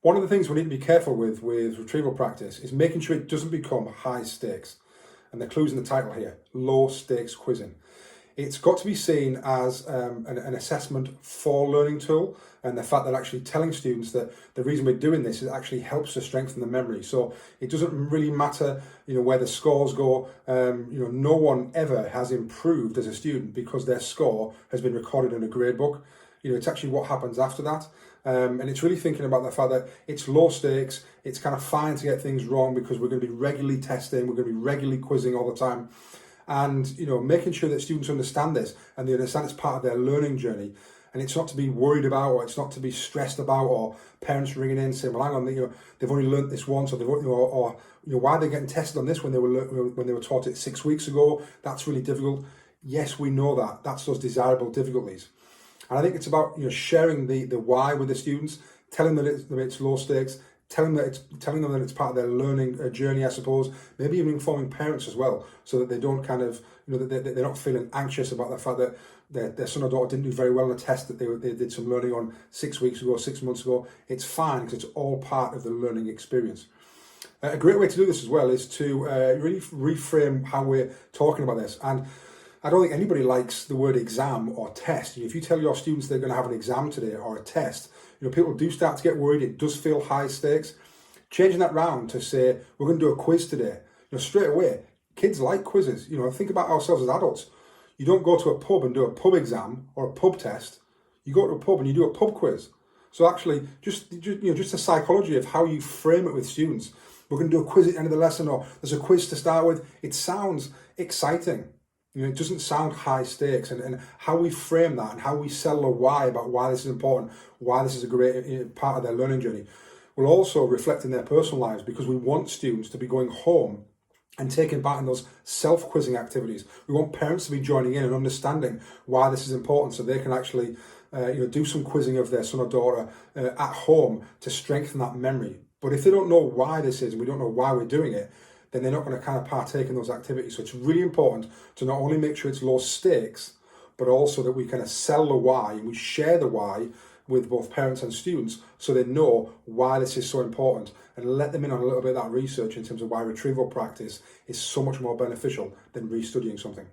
One of the things we need to be careful with retrieval practice is making sure it doesn't become high stakes. And the clue's in the title here, low stakes quizzing. It's got to be seen as an assessment for learning tool, and the fact that actually telling students that the reason we're doing this is it actually helps to strengthen the memory. So it doesn't really matter, where the scores go. No one ever has improved as a student because their score has been recorded in a grade book. It's actually what happens after that. And it's really thinking about the fact that it's low stakes. It's kind of fine to get things wrong because we're going to be regularly testing, we're going to be regularly quizzing all the time. And, making sure that students understand this and they understand it's part of their learning journey. And it's not to be worried about, or it's not to be stressed about, or parents ringing in saying, well, hang on, they've only learnt this once, or why are they getting tested on this when they were taught it 6 weeks ago? That's really difficult. Yes, we know that. That's those desirable difficulties. And I think it's about sharing the why with the students, telling them that it's low stakes, telling them that it's part of their learning journey, I suppose. Maybe even informing parents as well, so that they don't kind of that they're not feeling anxious about the fact that their son or daughter didn't do very well on a test that they did some learning on 6 weeks ago, 6 months ago. It's fine because it's all part of the learning experience. A great way to do this as well is to really reframe how we're talking about this. And I don't think anybody likes the word exam or test. If you tell your students they're going to have an exam today or a test, people do start to get worried. It does feel high stakes. Changing that round to say, we're going to do a quiz today. Straight away, kids like quizzes. Think about ourselves as adults. You don't go to a pub and do a pub exam or a pub test. You go to a pub and you do a pub quiz. So actually, just the psychology of how you frame it with students. We're going to do a quiz at the end of the lesson, or there's a quiz to start with. It sounds exciting. It doesn't sound high stakes, and how we frame that and how we sell the why about why this is important, why this is a great part of their learning journey, will also reflect in their personal lives, because we want students to be going home and taking part in those self-quizzing activities. We want parents to be joining in and understanding why this is important, so they can actually do some quizzing of their son or daughter at home to strengthen that memory. But if they don't know why this is, and we don't know why we're doing it, then they're not going to kind of partake in those activities. So it's really important to not only make sure it's low stakes, but also that we kind of sell the why and we share the why with both parents and students, so they know why this is so important, and let them in on a little bit of that research in terms of why retrieval practice is so much more beneficial than restudying something.